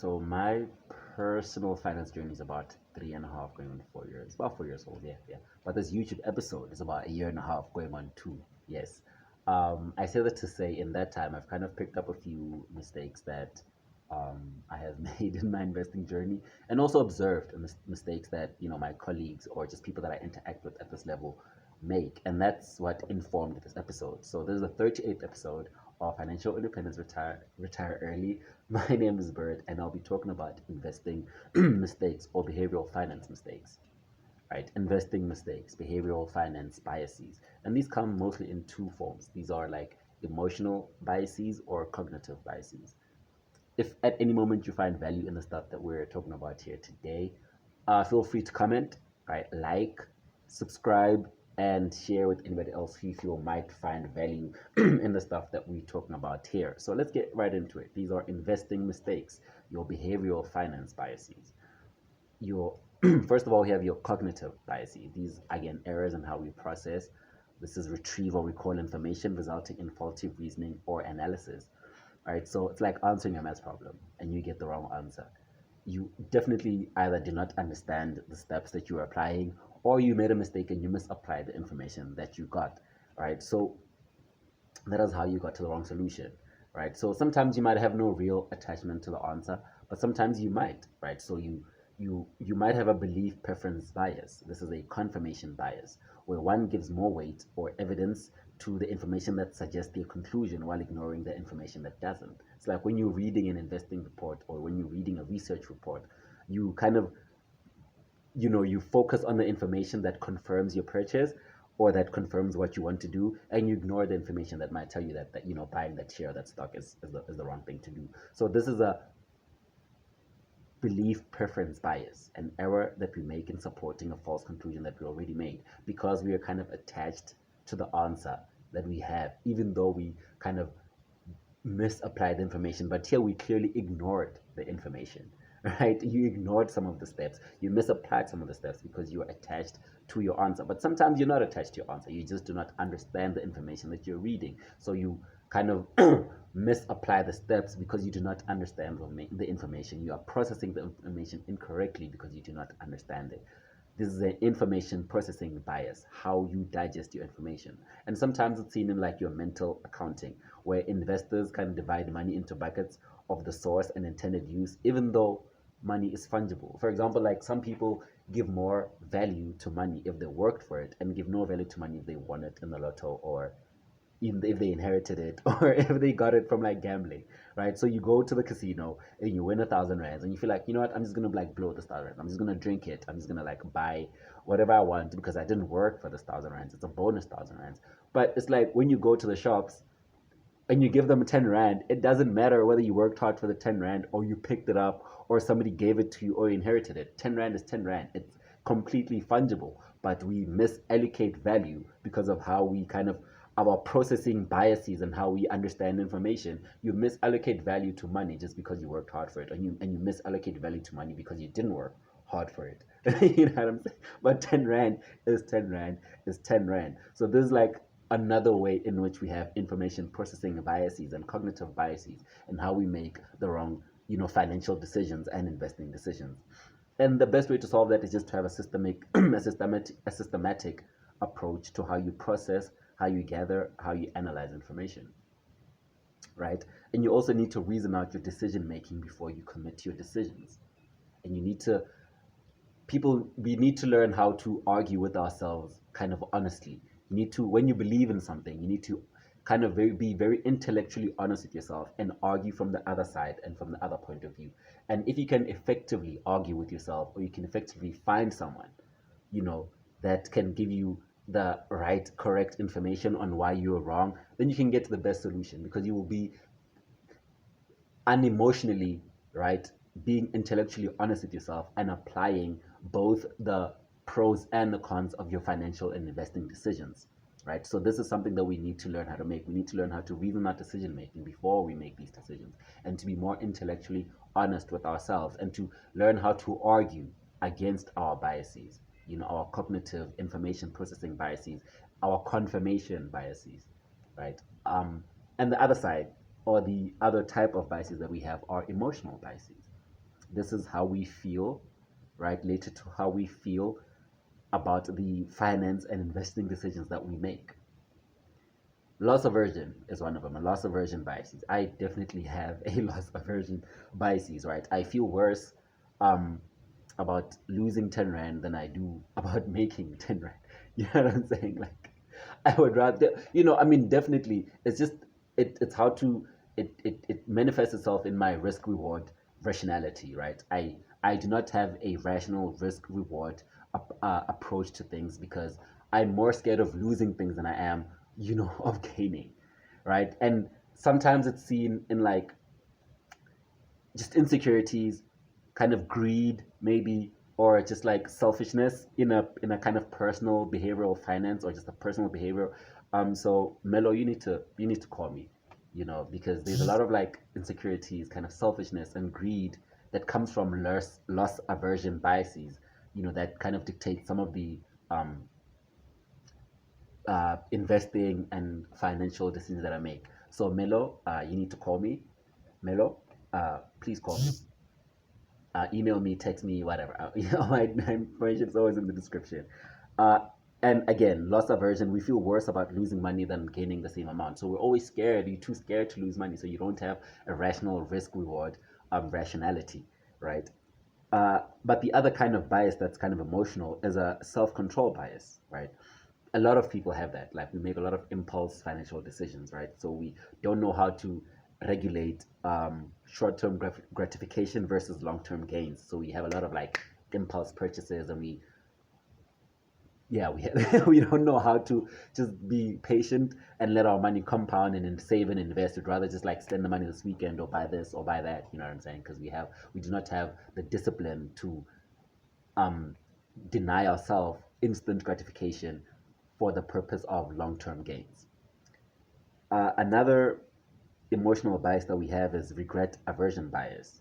So my personal finance journey is about 3.5 going on 4 years. About 4 years old, yeah, yeah. But this YouTube episode is about a year and a half going on 2. Yes. I say that to say in that time I've kind of picked up a few mistakes that I have made in my investing journey, and also observed mistakes that my colleagues or just people that I interact with at this level make, and that's what informed this episode. So this is the 38th episode of Financial Independence Retire Early. My name is Bert, and I'll be talking about investing mistakes or behavioral finance mistakes. Right, investing mistakes, behavioral finance biases, and these come mostly in two forms. These are like emotional biases or cognitive biases. If at any moment you find value in the stuff that we're talking about here today, feel free to comment, right? Like, subscribe, and share with anybody else who you feel might find value in the stuff that we're talking about here. So let's get right into it. These are investing mistakes, your behavioral finance biases. Your first of all, we have your cognitive biases. These again errors in how we process. This is retrieve or recall information resulting in faulty reasoning or analysis. Right? So it's like answering a math problem and you get the wrong answer. You definitely either did not understand the steps that you were applying, or you made a mistake and you misapplied the information that you got. Right? So that is how you got to the wrong solution. Right? So sometimes you might have no real attachment to the answer, but sometimes you might. Right? So you might have a belief preference bias. This is a confirmation bias, where one gives more weight or evidence to the information that suggests their conclusion while ignoring the information that doesn't. It's like when you're reading an investing report or when you're reading a research report, you kind of, you focus on the information that confirms your purchase or that confirms what you want to do, and you ignore the information that might tell you that buying that share, that stock is the wrong thing to do. So this is a belief preference bias, an error that we make in supporting a false conclusion that we already made, because we are kind of attached to the answer that we have, even though we kind of misapplied the information. But here we clearly ignored the information, right? You ignored some of the steps, you misapplied some of the steps because you are attached to your answer. But sometimes you're not attached to your answer, you just do not understand the information that you're reading. So you kind of misapply the steps because you do not understand the information. You are processing the information incorrectly because you do not understand it. This is an information processing bias, how you digest your information. And sometimes it's seen in like your mental accounting, where investors kind of divide money into buckets of the source and intended use, even though money is fungible. For example, like some people give more value to money if they worked for it, and give no value to money if they won it in the lotto, or even if they inherited it, or if they got it from like gambling, right? So you go to the casino and you win 1,000 rands and you feel like, you know what, I'm just gonna like blow this 1,000 rands. I'm just gonna drink it. I'm just gonna like buy whatever I want because I didn't work for this 1,000 rands. It's a bonus 1,000 rands. But it's like when you go to the shops and you give them 10 rand, it doesn't matter whether you worked hard for the 10 rand or you picked it up or somebody gave it to you or you inherited it. 10 rand is 10 rand. It's completely fungible, but we misallocate value because of how we kind of our processing biases and how we understand information. You misallocate value to money just because you worked hard for it, and you misallocate value to money because you didn't work hard for it. You know what I'm saying? But 10 rand is 10 rand is 10 rand. So this is like another way in which we have information processing biases and cognitive biases, and how we make the wrong financial decisions and investing decisions. And the best way to solve that is just to have a systemic a systematic approach to how you process, how you gather, how you analyze information, right? And you also need to reason out your decision making before you commit to your decisions. And we need to learn how to argue with ourselves kind of honestly. You need to, when you believe in something, you need to kind of be very intellectually honest with yourself and argue from the other side and from the other point of view. And if you can effectively argue with yourself, or you can effectively find someone you know that can give you the right correct information on why you're wrong, then you can get to the best solution, because you will be unemotionally, right, being intellectually honest with yourself and applying both the pros and the cons of your financial and investing decisions, right? So this is something that we need to learn how to make. We need to learn how to reason our decision making before we make these decisions, and to be more intellectually honest with ourselves, and to learn how to argue against our biases, our cognitive information processing biases, our confirmation biases, right? And the other side, or the other type of biases that we have, are emotional biases, This is how we feel, right? Related to how we feel about the finance and investing decisions that we make. Loss aversion is one of them, a loss aversion biases. I definitely have a loss aversion biases, right? I feel worse um, about losing 10 Rand than I do about making 10 Rand. You know what I'm saying? Like, I would rather, I mean, definitely, it's just, it's how to, it manifests itself in my risk reward rationality, right? I do not have a rational risk reward approach to things because I'm more scared of losing things than I am, of gaining, right? And sometimes it's seen in like just insecurities, kind of greed, maybe, or just like selfishness in a kind of personal behavioral finance or just a personal behavior. So Melo, you need to call me, because there's a lot of like insecurities, kind of selfishness and greed that comes from loss aversion biases, that kind of dictate some of the um, investing and financial decisions that I make. So Melo, you need to call me. Melo, please call me. Email me, text me, whatever. My information is always in the description. Uh, and again, loss aversion, we feel worse about losing money than gaining the same amount. So we're always scared. You're too scared to lose money. So you don't have a rational risk reward rationality, right? But the other kind of bias that's kind of emotional is a self control bias, right? A lot of people have that. Like we make a lot of impulse financial decisions, right? So we don't know how to regulate short-term gratification versus long-term gains. So we have a lot of like impulse purchases, and we don't know how to just be patient and let our money compound and then save and invest. We'd rather just like spend the money this weekend or buy this or buy that. You know what I'm saying? Because we do not have the discipline to um, deny ourselves instant gratification for the purpose of long-term gains. Another emotional bias that we have is regret aversion bias.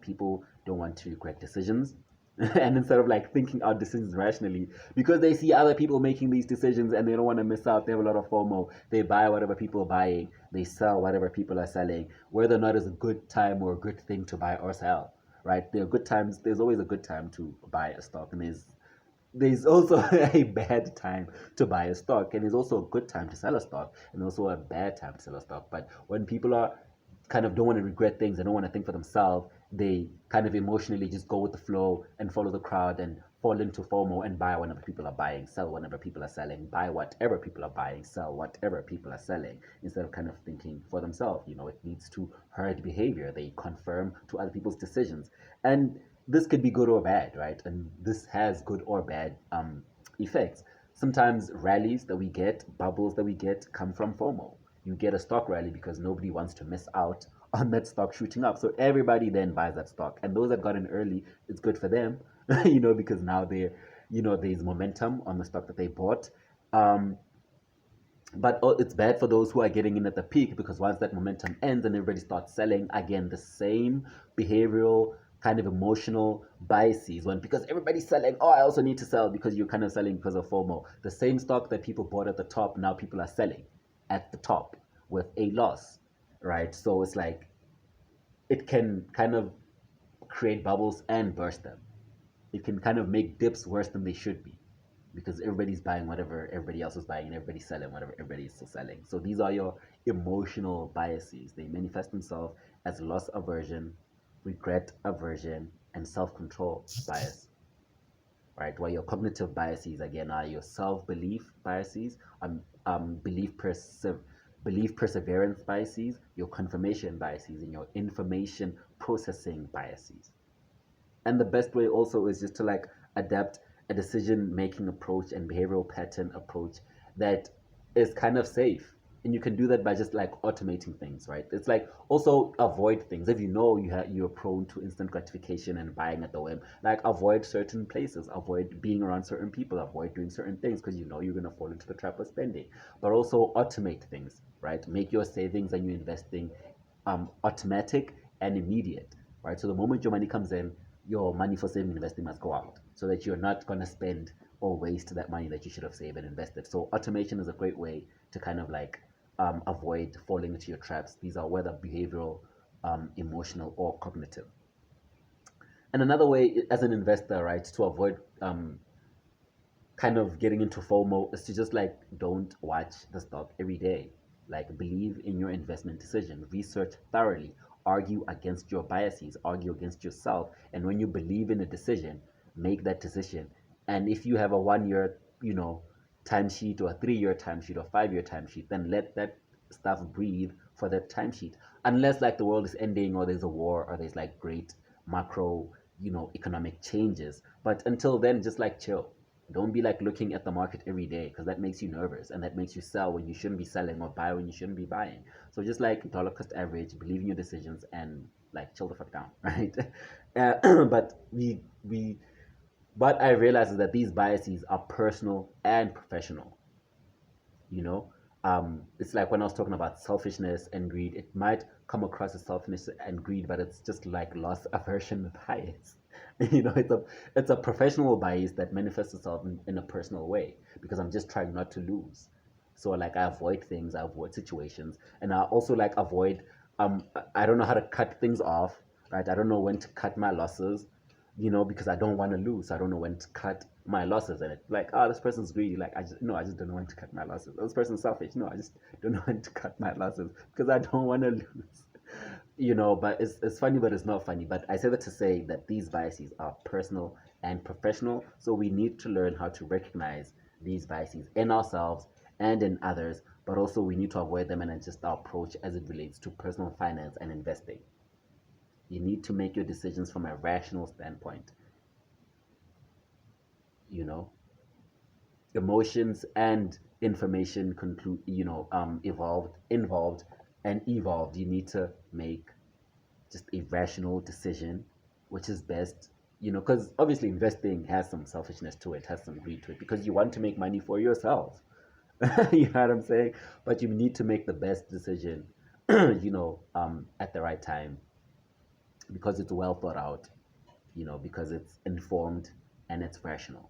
People don't want to regret decisions. And instead of like thinking out decisions rationally, because they see other people making these decisions and they don't want to miss out, they have a lot of FOMO. They buy whatever people are buying, they sell whatever people are selling, whether or not it's a good time or a good thing to buy or sell, right? There are good times, there's always a good time to buy a stock, and there's also a bad time to buy a stock, and there's also a good time to sell a stock, and also a bad time to sell a stock. But when people are kind of don't want to regret things, they don't want to think for themselves, they kind of emotionally just go with the flow and follow the crowd and fall into FOMO and buy whenever people are buying, sell whenever people are selling, buy whatever people are buying, sell whatever people are selling, instead of kind of thinking for themselves. It leads to herd behavior. They confirm to other people's decisions. And this could be good or bad, right? And this has good or bad effects. Sometimes rallies that we get, bubbles that we get, come from FOMO. You get a stock rally because nobody wants to miss out on that stock shooting up. So everybody then buys that stock. And those that got in early, it's good for them, because now there's momentum on the stock that they bought. Um, but it's bad for those who are getting in at the peak, because once that momentum ends and everybody starts selling, again, the same behavioral kind of emotional biases, because everybody's selling, oh, I also need to sell, because you're kind of selling because of FOMO. The same stock that people bought at the top, now people are selling at the top with a loss, right? So it's like it can kind of create bubbles and burst them. It can kind of make dips worse than they should be, because everybody's buying whatever everybody else is buying and everybody's selling whatever everybody is selling. So these are your emotional biases. They manifest themselves as loss aversion, regret aversion, and self-control bias, right? While your cognitive biases again are your self-belief biases, belief perseverance biases, your confirmation biases, and your information processing biases. And the best way also is just to like adapt a decision making approach and behavioral pattern approach that is kind of safe. And you can do that by just like automating things, right? It's like also avoid things. If you know you're prone to instant gratification and buying at the whim, like avoid certain places, avoid being around certain people, avoid doing certain things, because you know you're going to fall into the trap of spending. But also automate things, right? Make your savings and your investing automatic and immediate, right? So the moment your money comes in, your money for saving and investing must go out, so that you're not going to spend or waste that money that you should have saved and invested. So automation is a great way to kind of like avoid falling into your traps. These are whether behavioral, emotional, or cognitive. And another way as an investor, right, to avoid kind of getting into FOMO is to just like don't watch the stock every day. Like believe in your investment decision, research thoroughly, argue against your biases, argue against yourself. And when you believe in a decision, make that decision. And if you have a 1 year, timesheet or a 3 year timesheet or 5 year timesheet, then let that stuff breathe for that timesheet. Unless like the world is ending or there's a war or there's like great macro, economic changes. But until then, just like chill. Don't be like looking at the market every day because that makes you nervous and that makes you sell when you shouldn't be selling or buy when you shouldn't be buying. So just like dollar cost average, believe in your decisions and like chill the fuck down, right? But what I realize is that these biases are personal and professional. you know it's like when I was talking about selfishness and greed, it might come across as selfishness and greed, but it's just like loss aversion bias. It's a professional bias that manifests itself in a personal way because I'm just trying not to lose. So like I avoid things, I avoid situations, and I also like avoid I don't know how to cut things off, right? I don't know when to cut my losses, because I don't want to lose. I don't know when to cut my losses. And it's like, oh, this person's greedy. Like, I just don't know when to cut my losses. This person's selfish. No, I just don't know when to cut my losses because I don't want to lose. But it's funny, but it's not funny. But I say that to say that these biases are personal and professional. So we need to learn how to recognize these biases in ourselves and in others, but also we need to avoid them and adjust our approach as it relates to personal finance and investing. You need to make your decisions from a rational standpoint. You know, emotions and information conclude. Involved and evolved. You need to make just a rational decision, which is best. Because obviously investing has some selfishness to it, has some greed to it, because you want to make money for yourself. You know what I'm saying? But you need to make the best decision, at the right time because it's well thought out, because it's informed and it's rational,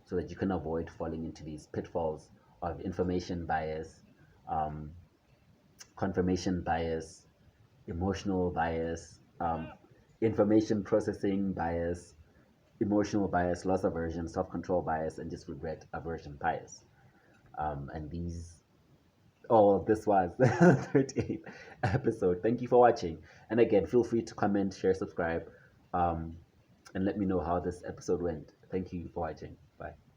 so that you can avoid falling into these pitfalls of information bias, um, confirmation bias, emotional bias, information processing bias, emotional bias, loss aversion, self control bias, and just regret aversion bias. And this was the 38th episode. Thank you for watching. And again, feel free to comment, share, subscribe, and let me know how this episode went. Thank you for watching. Bye.